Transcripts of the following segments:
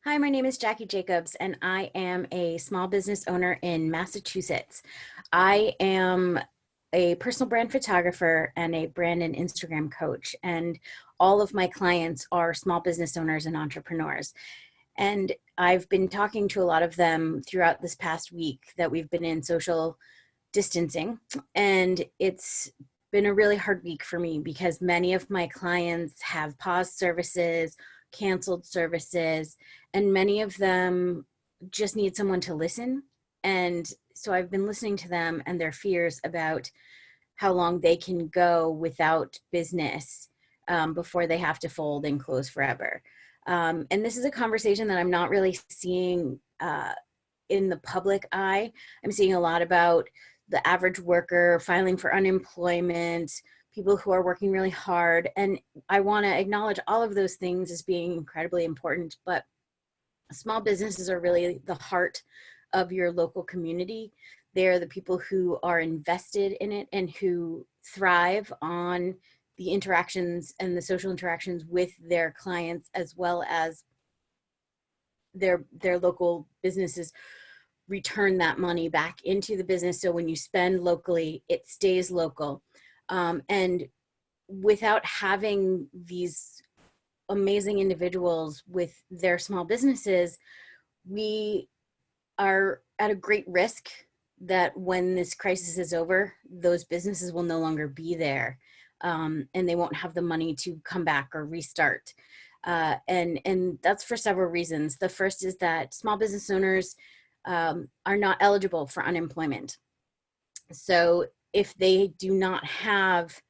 Hi, my name is Jackie Jacobs, and I am a small business owner in Massachusetts. I am a personal brand photographer and a brand and Instagram coach, and all of my clients are small business owners and entrepreneurs. And I've been talking to a lot of them throughout this past week that we've been in social distancing, and it's been a really hard week for me because many of my clients have paused services, canceled services, and many of them just need someone to listen. And so I've been listening to them and their fears about how long they can go without business before they have to fold and close forever. And this is a conversation that I'm not really seeing in the public eye. I'm seeing a lot about the average worker filing for unemployment, people who are working really hard. And I want to acknowledge all of those things as being incredibly important, but small businesses are really the heart of your local community. They're the people who are invested in it and who thrive on the interactions and the social interactions with their clients, as well as their local businesses return that money back into the business. So when you spend locally, it stays local. And without having these amazing individuals with their small businesses, we are at a great risk that when this crisis is over, those businesses will no longer be there, and they won't have the money to come back or restart. And that's for several reasons. The first is that small business owners are not eligible for unemployment. So if they do not have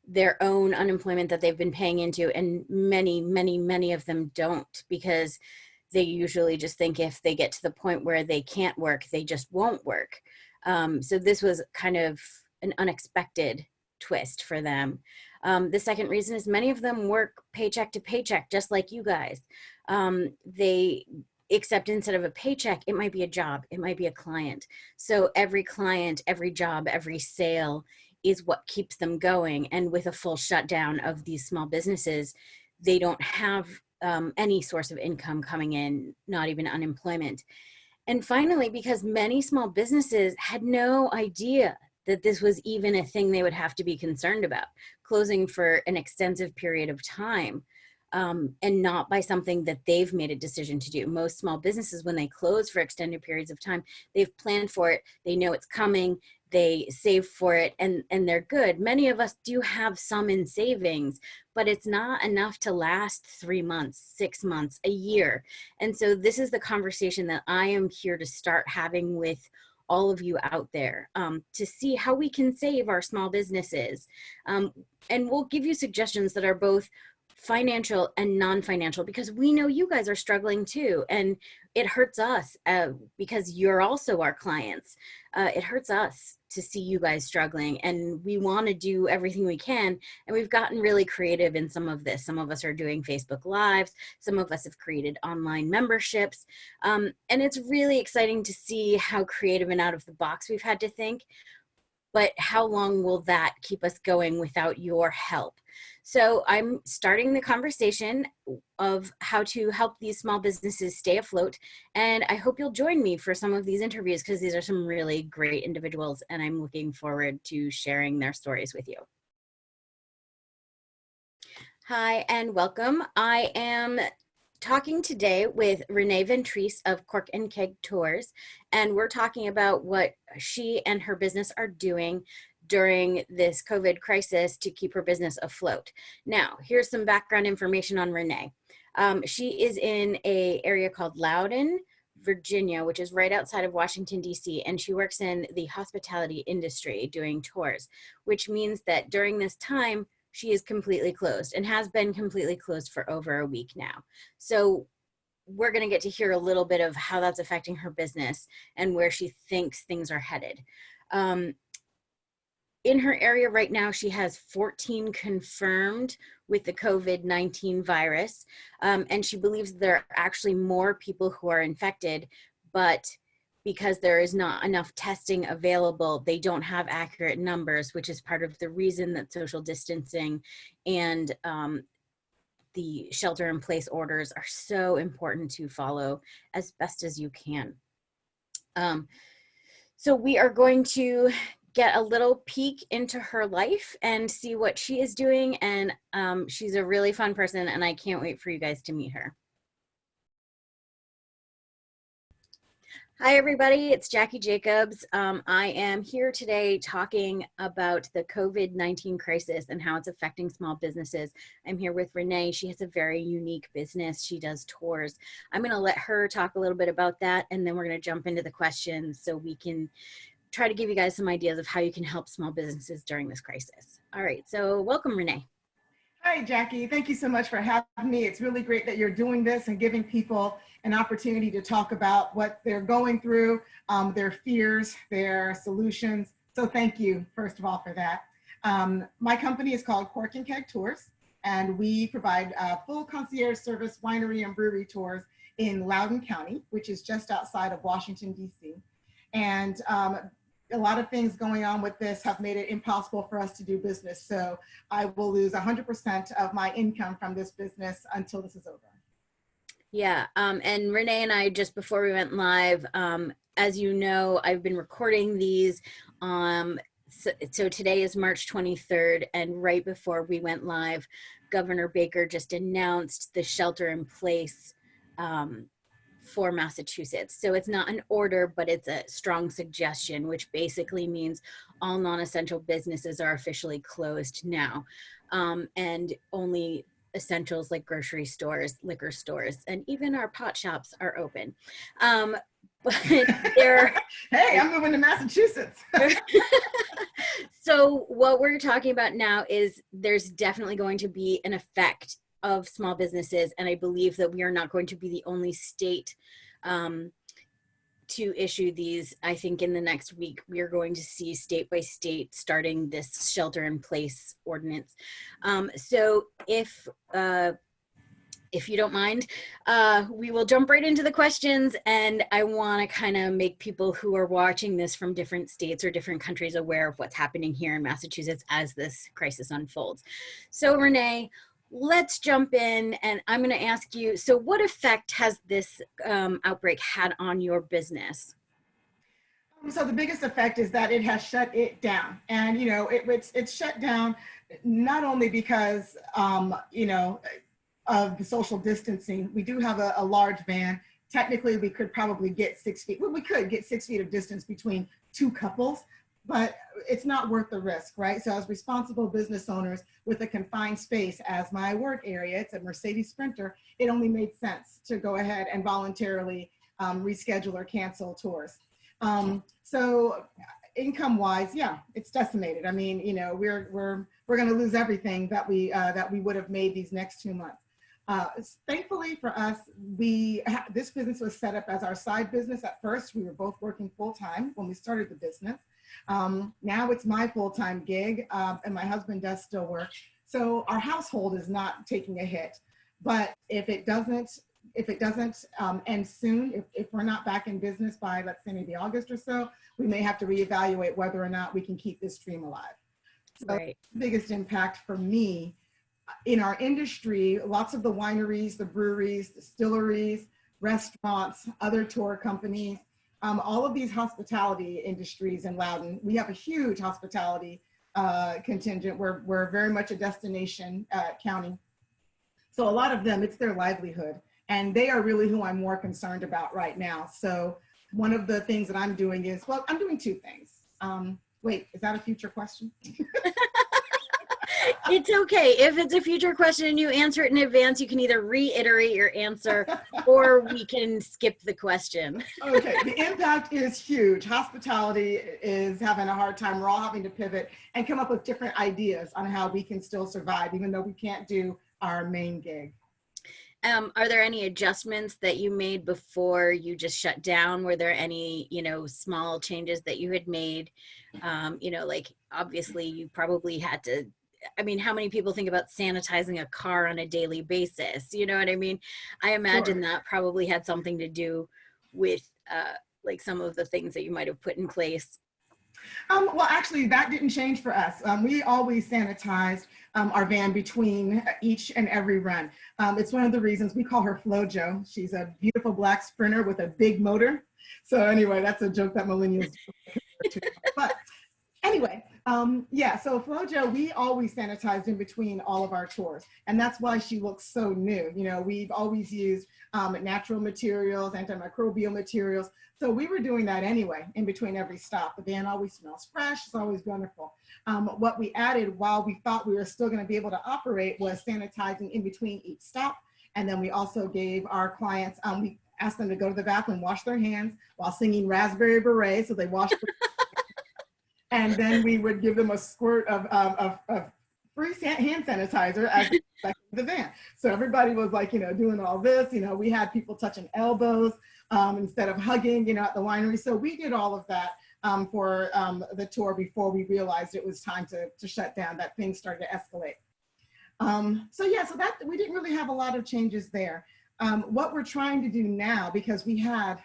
their own unemployment that they've been paying into, and many of them don't, because they usually just think if they get to the point where they can't work, they just won't work. So this was kind of an unexpected twist for them. The second reason is many of them work paycheck to paycheck, just like you guys. They Except instead of a paycheck, it might be a job, it might be a client. So every client, every job, every sale is what keeps them going. And with a full shutdown of these small businesses, they don't have any source of income coming in, not even unemployment. And finally, because many small businesses had no idea that this was even a thing they would have to be concerned about, closing for an extensive period of time, and not by something that they've made a decision to do. Most small businesses, when they close for extended periods of time, they've planned for it, they know it's coming, they save for it, and they're good. Many of us do have some in savings, but it's not enough to last 3 months, 6 months, a year. And so this is the conversation that I am here to start having with all of you out there, to see how we can save our small businesses. And we'll give you suggestions that are both financial and non-financial, because we know you guys are struggling too, and it hurts us because you're also our clients. It hurts us to see you guys struggling, and we want to do everything we can, and we've gotten really creative in some of this. Some of us are doing Facebook Lives, some of us have created online memberships, and it's really exciting to see how creative and out of the box we've had to think. But how long will that keep us going without your help? So I'm starting the conversation of how to help these small businesses stay afloat. And I hope you'll join me for some of these interviews, because these are some really great individuals, and I'm looking forward to sharing their stories with you. Hi, and welcome. I am talking today with Renee Ventrice of Cork and Keg Tours, and we're talking about what she and her business are doing during this COVID crisis to keep her business afloat. Now, here's some background information on Renee. She is in an area called Loudoun, Virginia, which is right outside of Washington, D.C., and she works in the hospitality industry doing tours, which means that during this time, she is completely closed and has been completely closed for over a week now. So we're going to get to hear a little bit of how that's affecting her business and where she thinks things are headed. In her area right now, she has 14 confirmed with the COVID-19 virus, and she believes there are actually more people who are infected, but because there is not enough testing available, they don't have accurate numbers, which is part of the reason that social distancing and the shelter in place orders are so important to follow as best as you can. So we are going to get a little peek into her life and see what she is doing. And she's a really fun person, and I can't wait for you guys to meet her. Hi, everybody. It's Jackie Jacobs. I am here today talking about the COVID-19 crisis and how it's affecting small businesses. I'm here with Renee. She has a very unique business. She does tours. I'm going to let her talk a little bit about that, and then we're going to jump into the questions so we can try to give you guys some ideas of how you can help small businesses during this crisis. All right, so welcome, Renee. Hi, Jackie. Thank you so much for having me. It's really great that you're doing this and giving people an opportunity to talk about what they're going through, their fears, their solutions. So thank you, first of all, for that. My company is called Cork and Keg Tours, and we provide full concierge service winery and brewery tours in Loudoun County, which is just outside of Washington, D.C. And a lot of things going on with this have made it impossible for us to do business. So I will lose 100% of my income from this business until this is over. Yeah, and Renee and I, just before we went live, as you know, I've been recording these. So today is March 23rd, and right before we went live, Governor Baker just announced the shelter in place for Massachusetts. So it's not an order, but it's a strong suggestion, which basically means all non-essential businesses are officially closed now, and only essentials like grocery stores, liquor stores, and even our pot shops are open. But they're hey, I'm moving to Massachusetts. So what we're talking about now is there's definitely going to be an effect of small businesses, and I believe that we are not going to be the only state to issue these. I think in the next week we are going to see state by state starting this shelter in place ordinance. So if you don't mind, we will jump right into the questions, and I want to kind of make people who are watching this from different states or different countries aware of what's happening here in Massachusetts as this crisis unfolds. So Renee, let's jump in, and I'm going to ask you, so what effect has this outbreak had on your business? So the biggest effect is that it has shut it down. And, you know, it's shut down not only because, you know, of the social distancing. We do have a large van. Technically, we could probably get 6 feet. Well, we could get 6 feet of distance between two couples, but it's not worth the risk, right? So as responsible business owners with a confined space as my work area, it's a Mercedes Sprinter, it only made sense to go ahead and voluntarily reschedule or cancel tours. So income-wise, yeah, it's decimated. I mean, you know, we're going to lose everything that we would have made these next 2 months. Thankfully for us, this business was set up as our side business. At first, we were both working full-time when we started the business. Now it's my full-time gig, and my husband does still work. So our household is not taking a hit. But if it doesn't end soon, if we're not back in business by, let's say, maybe August or so, we may have to reevaluate whether or not we can keep this dream alive. So right. The biggest impact for me in our industry, lots of the wineries, the breweries, distilleries, restaurants, other tour companies, all of these hospitality industries in Loudoun, we have a huge hospitality contingent. We're very much a destination county. So a lot of them, it's their livelihood. And they are really who I'm more concerned about right now. So one of the things that I'm doing is, well, I'm doing two things. Wait, is that a future question? It's okay. If it's a future question and you answer it in advance, you can either reiterate your answer or we can skip the question. Okay, the impact is huge. Hospitality is having a hard time. We're all having to pivot and come up with different ideas on how we can still survive, even though we can't do our main gig. Are there any adjustments that you made before you just shut down? Were there any, small changes that you had made? Like obviously you probably had to, how many people think about sanitizing a car on a daily basis? You know what I mean? I imagine Sure. that probably had something to do with like some of the things that you might have put in place. Well, actually, that didn't change for us. We always sanitized our van between each and every run. It's one of the reasons we call her FloJo. She's a beautiful black sprinter with a big motor. So anyway, that's a joke that millennials do. But anyway, yeah, so FloJo, we always sanitized in between all of our tours. And that's why she looks so new. You know, we've always used natural materials, antimicrobial materials. So we were doing that anyway, in between every stop. The van always smells fresh, it's always wonderful. What we added while we thought we were still gonna be able to operate was sanitizing in between each stop. And then we also gave our clients, we asked them to go to the bathroom, wash their hands while singing Raspberry Beret. So they washed and then we would give them a squirt of free hand sanitizer as the van. So everybody was like, you know, doing all this. You know, we had people touching elbows instead of hugging, you know, at the winery. So we did all of that for the tour before we realized it was time to shut down, that things started to escalate. So yeah, so that we didn't really have a lot of changes there. What we're trying to do now, because we had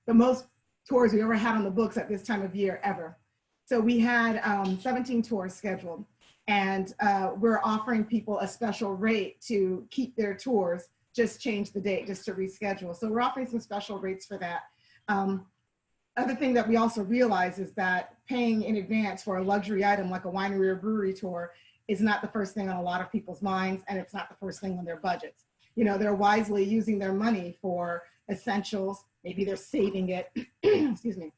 the most tours we ever had on the books at this time of year ever. So we had 17 tours scheduled, and we're offering people a special rate to keep their tours, just change the date, just to reschedule. So we're offering some special rates for that. Other thing that we also realize is that paying in advance for a luxury item like a winery or brewery tour is not the first thing on a lot of people's minds, and it's not the first thing on their budgets. You know, they're wisely using their money for essentials. Maybe they're saving it, excuse me.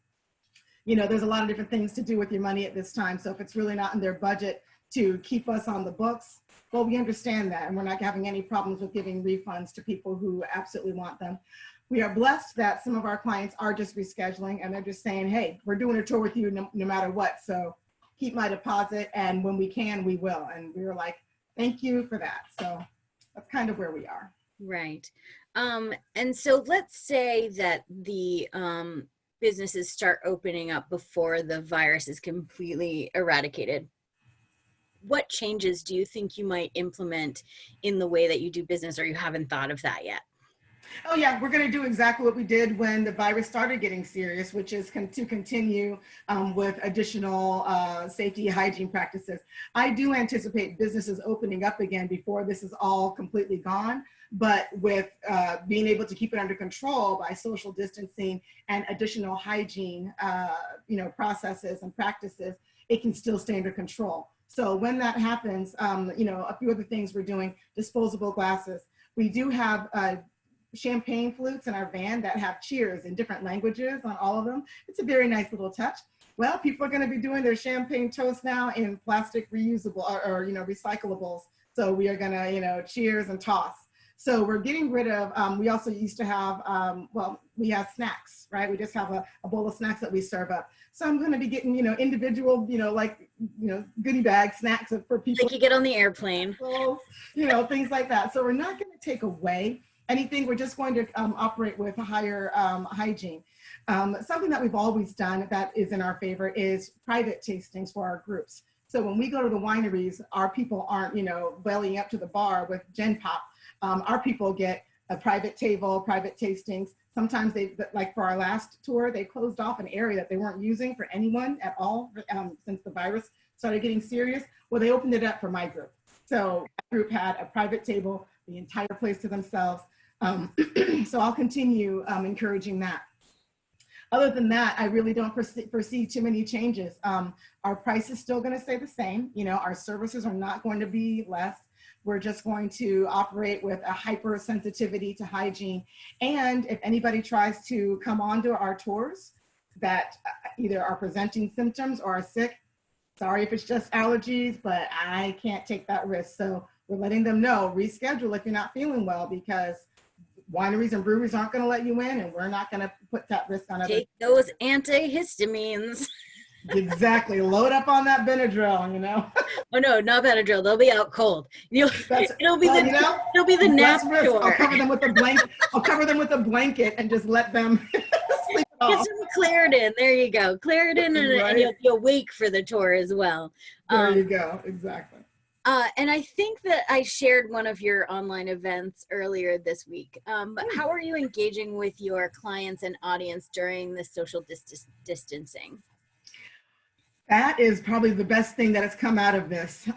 You know, there's a lot of different things to do with your money at this time. So if it's really not in their budget to keep us on the books, well, we understand that. And we're not having any problems with giving refunds to people who absolutely want them. We are blessed that some of our clients are just rescheduling, and they're just saying, hey, we're doing a tour with you no matter what. So keep my deposit, and when we can, we will. And we were like, thank you for that. So that's kind of where we are. Right. And so let's say that the businesses start opening up before the virus is completely eradicated. What changes do you think you might implement in the way that you do business, or you haven't thought of that yet? Oh yeah, we're going to do exactly what we did when the virus started getting serious, which is to continue with additional safety hygiene practices. I do anticipate businesses opening up again before this is all completely gone, but with being able to keep it under control by social distancing and additional hygiene, you know, processes and practices, it can still stay under control. So when that happens, you know, a few other things we're doing: disposable glasses. We do have champagne flutes in our van that have cheers in different languages on all of them. It's a very nice little touch. Well, people are going to be doing their champagne toast now in plastic reusable or you know, recyclables. So we are going to, you know, cheers and toss. So we're getting rid of, we also used to have, well, we have snacks, right? We just have a bowl of snacks that we serve up. So I'm going to be getting, you know, individual, you know, like, you know, goodie bag snacks for people. Like you get on the airplane. You know, things like that. So we're not going to take away anything. We're just going to operate with a higher hygiene. Something that we've always done that is in our favor is private tastings for our groups. So when we go to the wineries, our people aren't, you know, bellying up to the bar with Gen Pop. Our people get a private table, private tastings. Sometimes they, like for our last tour, they closed off an area that they weren't using for anyone at all since the virus started getting serious. Well, they opened it up for my group. So my group had a private table, the entire place to themselves. So I'll continue encouraging that. Other than that, I really don't foresee too many changes. Our price is still going to stay the same. You know, our services are not going to be less. We're just going to operate with a hypersensitivity to hygiene. And if anybody tries to come onto our tours that either are presenting symptoms or are sick, sorry if it's just allergies, but I can't take that risk. So we're letting them know, reschedule if you're not feeling well, because wineries and breweries aren't going to let you in, and we're not going to put that risk on others. Take those antihistamines. Exactly. Load up on that Benadryl, you know. Oh no, not Benadryl. They'll be out cold. It'll be the, you know, it'll be the nap tour. I'll cover them with a blanket. I'll cover them with a blanket and just let them sleep it off. Get some Claritin. There you go. Claritin, and you'll be awake for the tour as well. There you go. Exactly. And I think that I shared one of your online events earlier this week. But how are you engaging with your clients and audience during the social distancing? That is probably the best thing that has come out of this,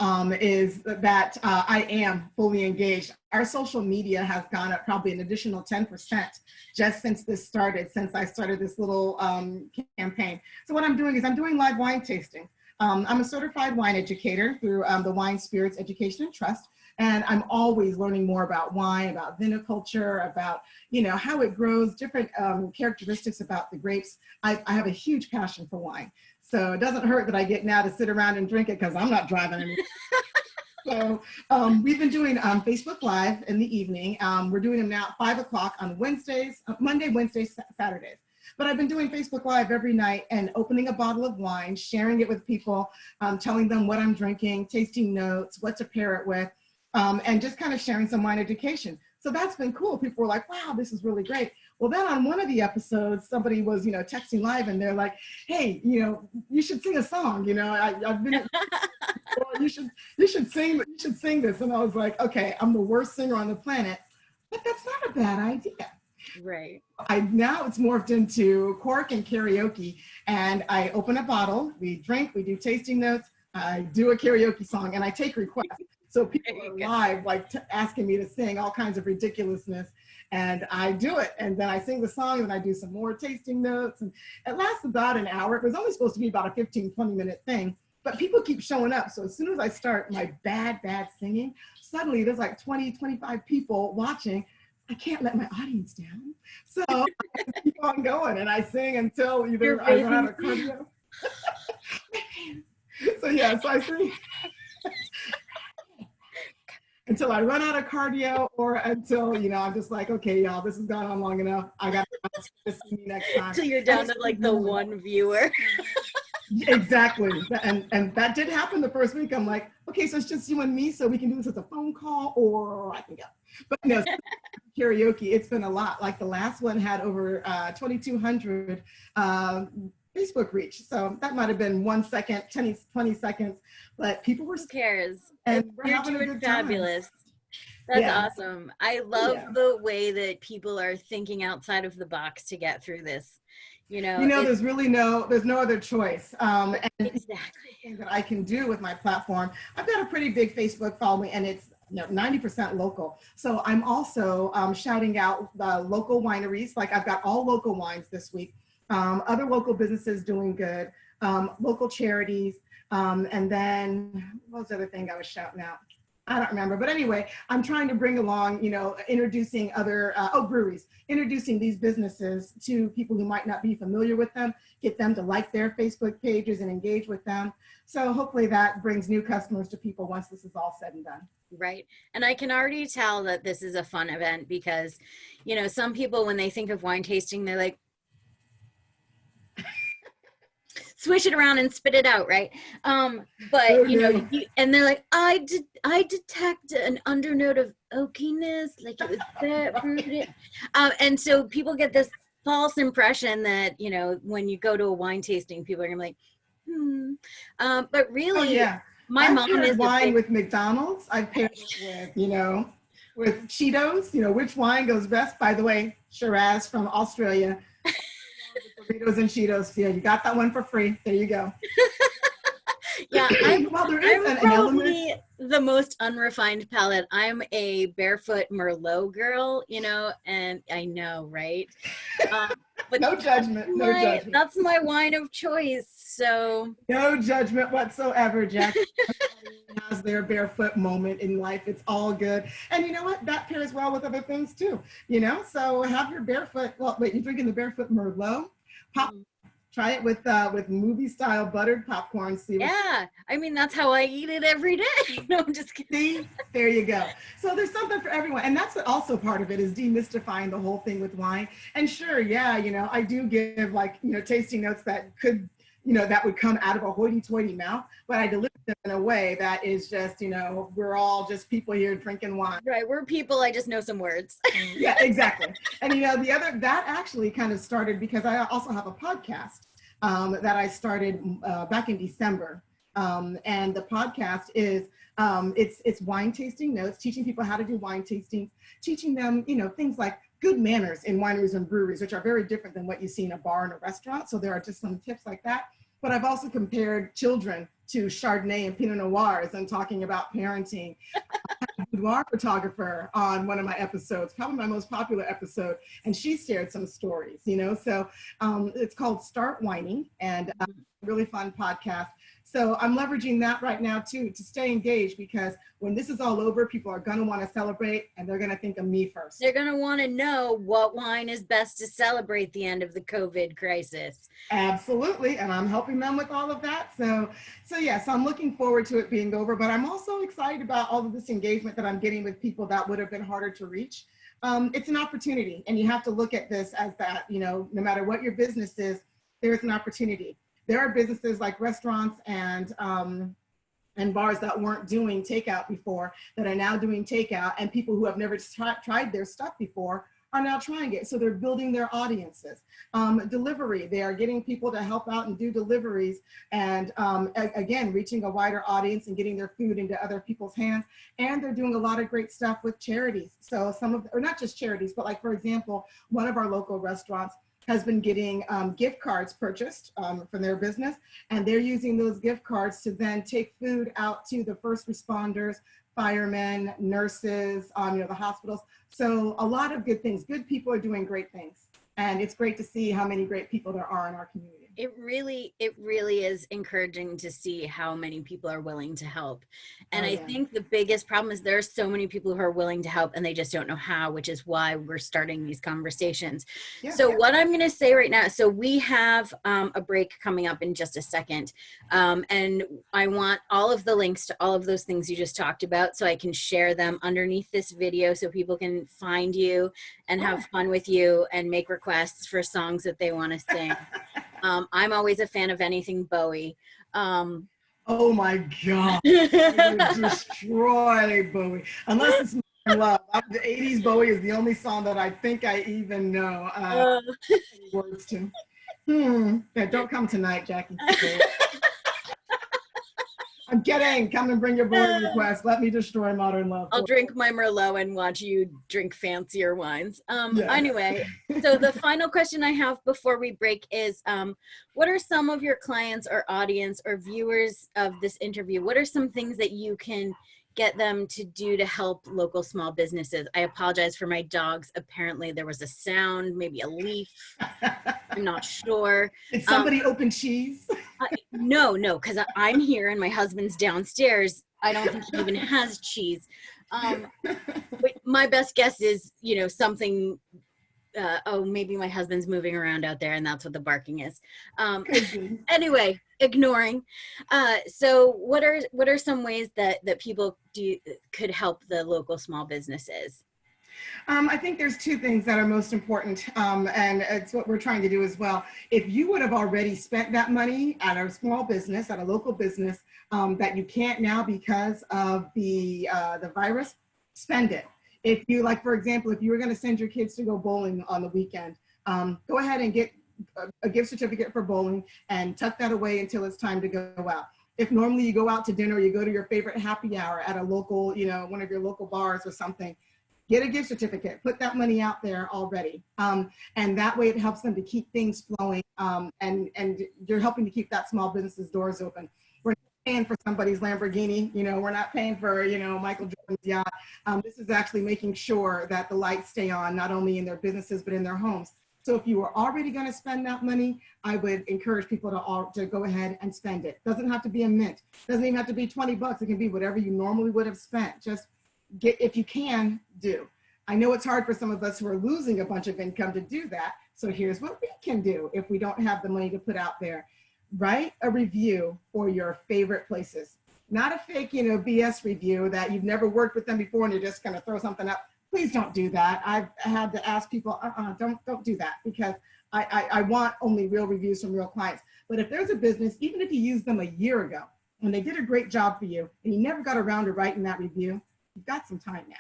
is that I am fully engaged. Our social media has gone up probably an additional 10% just since this started, since I started this little campaign. So what I'm doing is I'm doing live wine tasting. I'm a certified wine educator through the Wine Spirits Education and Trust. And I'm always learning more about wine, about viniculture, about, you know, how it grows, different characteristics about the grapes. I have a huge passion for wine. So it doesn't hurt that I get now to sit around and drink it because I'm not driving anymore. So we've been doing Facebook Live in the evening. We're doing them now at 5 o'clock on Wednesdays, Monday, Wednesdays, Saturdays. But I've been doing Facebook Live every night and opening a bottle of wine, sharing it with people, telling them what I'm drinking, tasting notes, what to pair it with, and just kind of sharing some wine education. So that's been cool. People were like, wow, this is really great. Well, then on one of the episodes, somebody was, you know, texting live and they're like, hey, you know, you should sing a song. You know, I've been, well, you should sing this. And I was like, okay, I'm the worst singer on the planet, but that's not a bad idea. Right. Now it's morphed into Cork and Karaoke, and I open a bottle, we drink, we do tasting notes, I do a karaoke song, and I take requests. So people are live, like asking me to sing all kinds of ridiculousness, and I do it. And then I sing the song, and I do some more tasting notes, and it lasts about an hour. It was only supposed to be about a 15, 20-minute thing, but people keep showing up. So as soon as I start my bad singing, suddenly there's like 20, 25 people watching. I can't let my audience down. So I keep on going, and I sing until either I run out of cardio. So yeah, so I sing until I run out of cardio, or until, you know, I'm just like, okay, y'all, this has gone on long enough. I got to see you next time. Until you're down to like the one viewer. Exactly. And that did happen the first week. I'm like, okay, so it's just you and me, so we can do this as a phone call, or I can go. But no, karaoke, it's been a lot. Like the last one had over 2,200 Facebook reach. So that might have been 1 second, 20 seconds, but people were. Who cares? And You're doing fabulous. That's awesome. I love the way that people are thinking outside of the box to get through this. You know, there's no other choice. And exactly that I can do with my platform. I've got a pretty big Facebook following, and it's 90% local. So I'm also shouting out local wineries. Like I've got all local wines this week. Other local businesses doing good, local charities, and then what was the other thing I was shouting out? I don't remember, but anyway, I'm trying to bring along, you know, introducing other, breweries, introducing these businesses to people who might not be familiar with them, get them to like their Facebook pages and engage with them. So hopefully that brings new customers to people once this is all said and done. Right. And I can already tell that this is a fun event because, you know, some people, when they think of wine tasting, they're like, swish it around and spit it out, right? But you know, and they're like, I detect an undernote of oakiness, like it was that fruited. And so people get this false impression that, you know, when you go to a wine tasting, people are gonna be like, but really, my mom is wine with McDonald's. I've paired it with, you know, with Cheetos. You know, which wine goes best? By the way, Shiraz from Australia. Doritos and Cheetos. Yeah, you got that one for free. There you go. Yeah, I'm probably the most unrefined palate. I'm a barefoot Merlot girl, you know, and I know, right? But no judgment. No judgment. That's my wine of choice. So no judgment whatsoever, Jack. Everybody has their barefoot moment in life. It's all good. And you know what? That pairs well with other things too. You know, so have your barefoot. Well, wait, you're drinking the barefoot Merlot? Try it with movie style buttered popcorn. I mean, that's how I eat it every day. No, I'm just kidding. See, there you go. So there's something for everyone. And that's what also part of it is demystifying the whole thing with wine. And sure, yeah, you know, I do give like, you know, tasting notes that could, you know, that would come out of a hoity-toity mouth, but I deliver them in a way that is just, you know, we're all just people here drinking wine. Right, we're people, I just know some words. Yeah, exactly. And you know, that actually kind of started because I also have a podcast that I started back in December. And the podcast is, it's wine tasting notes, teaching people how to do wine tasting, teaching them, you know, things like good manners in wineries and breweries, which are very different than what you see in a bar and a restaurant. So there are just some tips like that. but I've also compared children to Chardonnay and Pinot Noirs and talking about parenting. Boudoir photographer on one of my episodes, probably my most popular episode, and she shared some stories, you know. So it's called Start Whining, and really fun podcast. So I'm leveraging that right now too to stay engaged, because when this is all over, people are going to want to celebrate and they're going to think of me first. They're going to want to know what wine is best to celebrate the end of the COVID crisis. Absolutely. And I'm helping them with all of that. So yes, I'm looking forward to it being over, but I'm also excited about all of this engagement that I'm getting with people that would have been harder to reach. It's an opportunity, and you have to look at this as that, you know, no matter what your business is, there's an opportunity. There are businesses like restaurants and bars that weren't doing takeout before that are now doing takeout, and people who have never tried their stuff before are now trying it. So they're building their audiences. Delivery, they are getting people to help out and do deliveries, and again, reaching a wider audience and getting their food into other people's hands. And they're doing a lot of great stuff with charities. So or not just charities, but like, for example, one of our local restaurants has been getting gift cards purchased from their business, and they're using those gift cards to then take food out to the first responders, firemen, nurses, you know, the hospitals. So a lot of good things. Good people are doing great things, and it's great to see how many great people there are in our community. It really is encouraging to see how many people are willing to help. And I think the biggest problem is there are so many people who are willing to help and they just don't know how, which is why we're starting these conversations. What I'm going to say right now, so we have a break coming up in just a second. And I want all of the links to all of those things you just talked about so I can share them underneath this video so people can find you and have fun with you and make requests for songs that they want to sing. I'm always a fan of anything Bowie. Oh my God. I would destroy Bowie. Unless it's My Love. The 80s Bowie is the only song that I think I even know words to. Yeah, don't come tonight, Jackie. I'm kidding. Come and bring your Bowie request. Let me destroy Modern Love. I'll drink my Merlot and watch you drink fancier wines. Anyway, so the final question I have before we break is, what are some of your clients or audience or viewers of this interview? What are some things that you can get them to do to help local small businesses? I apologize for my dogs. Apparently there was a sound, maybe a leaf. I'm not sure. Did somebody open cheese? No, because I'm here and my husband's downstairs. I don't think he even has cheese. But my best guess is, you know, something, maybe my husband's moving around out there and that's what the barking is. Anyway, ignoring. So what are some ways that people could help the local small businesses? I think there's two things that are most important, and it's what we're trying to do as well. If you would have already spent that money at a small business, at a local business, that you can't now because of the virus, spend it. If you, like, for example, if you were going to send your kids to go bowling on the weekend, go ahead and get a gift certificate for bowling and tuck that away until it's time to go out. If normally you go out to dinner, you go to your favorite happy hour at a local, you know, one of your local bars or something, get a gift certificate, put that money out there already. And that way it helps them to keep things flowing, and you're helping to keep that small business's doors open. We're not paying for somebody's Lamborghini, you know, we're not paying for, you know, Michael Jordan's yacht. This is actually making sure that the lights stay on, not only in their businesses, but in their homes. So if you were already going to spend that money, I would encourage people to go ahead and spend it. Doesn't have to be a mint. Doesn't even have to be 20 bucks. It can be whatever you normally would have spent. Just get, if you can, do. I know it's hard for some of us who are losing a bunch of income to do that. So here's what we can do if we don't have the money to put out there. Write a review for your favorite places. Not a fake, you know, BS review that you've never worked with them before and you're just going to throw something up. Please don't do that. I've had to ask people, don't do that, because I want only real reviews from real clients. But if there's a business, even if you used them a year ago and they did a great job for you and you never got around to writing that review, you've got some time now.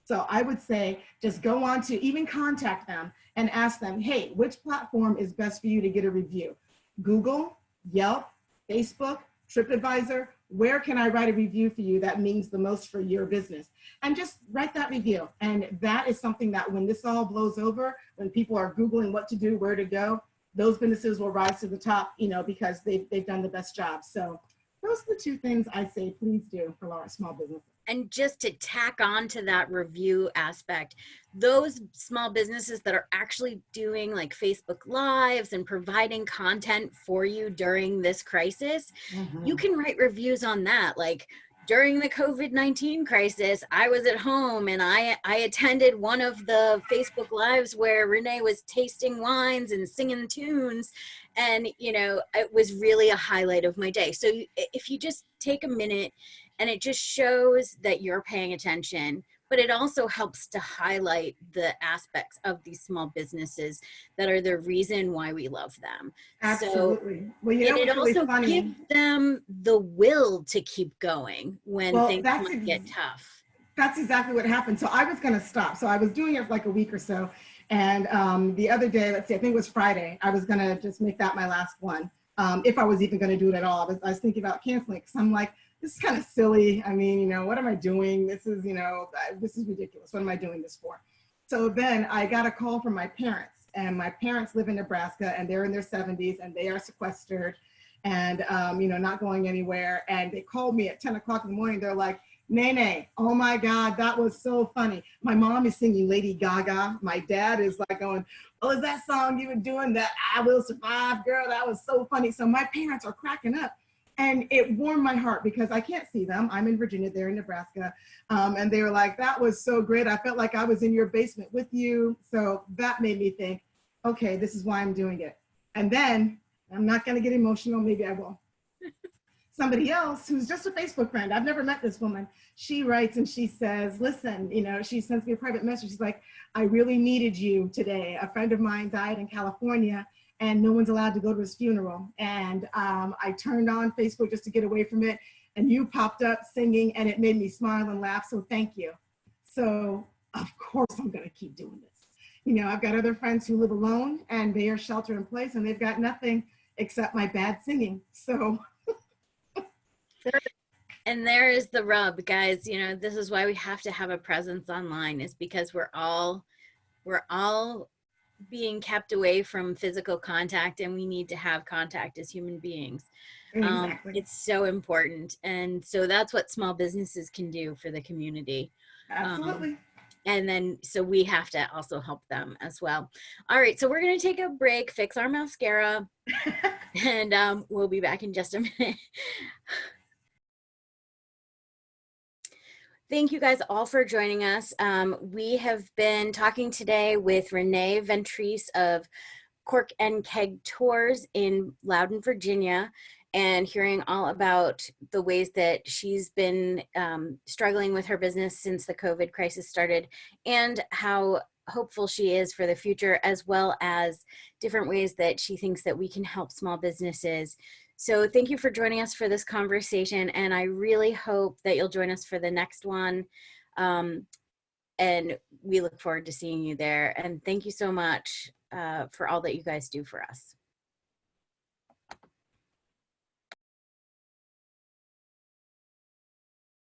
So I would say just go on to even contact them and ask them, hey, which platform is best for you to get a review? Google, Yelp, Facebook, TripAdvisor. Where can I write a review for you that means the most for your business? And just write that review. And that is something that when this all blows over, when people are Googling what to do, where to go, those businesses will rise to the top, you know, because they've done the best job. So those are the two things I say, please do for our small businesses. And just to tack on to that review aspect, those small businesses that are actually doing like Facebook Lives and providing content for you during this crisis, you can write reviews on that. Like, during the COVID-19 crisis, I was at home and I attended one of the Facebook Lives where Renee was tasting wines and singing tunes. And, you know, it was really a highlight of my day. So if you just take a minute, and it just shows that you're paying attention, but it also helps to highlight the aspects of these small businesses that are the reason why we love them. Absolutely. So, well, you know, and it really also funny. gives them the will to keep going when things might get tough. That's exactly what happened. So I was going to stop. So I was doing it for like a week or so. And the other day, let's see, I think it was Friday, I was going to just make that my last one. If I was even going to do it at all. I was thinking about canceling because I'm like, this is kind of silly. I mean, you know, what am I doing? This is, you know, this is ridiculous. What am I doing this for? So then I got a call from my parents, and my parents live in Nebraska and they're in their 70s and they are sequestered and, you know, not going anywhere. And they called me at 10 o'clock in the morning. They're like, Nene, oh my God, that was so funny. My mom is singing Lady Gaga. My dad is like going, oh, is that song you were doing, that I Will Survive, girl? That was so funny. So my parents are cracking up. And it warmed my heart because I can't see them. I'm in Virginia, they're in Nebraska. And they were like, that was so great. I felt like I was in your basement with you. So that made me think, okay, this is why I'm doing it. And then I'm not gonna get emotional, maybe I will. Somebody else who's just a Facebook friend, I've never met this woman, she writes and she says, listen, you know, she sends me a private message. She's like, I really needed you today. A friend of mine died in California and no one's allowed to go to his funeral. And I turned on Facebook just to get away from it. And you popped up singing and it made me smile and laugh. So thank you. So of course I'm gonna keep doing this. You know, I've got other friends who live alone and they are shelter in place and they've got nothing except my bad singing. So. And there is the rub, guys. You know, this is why we have to have a presence online, is because we're all being kept away from physical contact, and we need to have contact as human beings. Exactly. It's so important. And so that's what small businesses can do for the community. Absolutely. And then, so we have to also help them as well. All right, so we're going to take a break, fix our mascara, and we'll be back in just a minute. Thank you guys all for joining us. We have been talking today with Renee Ventrice of Cork and Keg Tours in Loudon, Virginia, and hearing all about the ways that she's been struggling with her business since the COVID crisis started, and how hopeful she is for the future, as well as different ways that she thinks that we can help small businesses. So thank you for joining us for this conversation, and I really hope that you'll join us for the next one. And we look forward to seeing you there. And thank you so much for all that you guys do for us.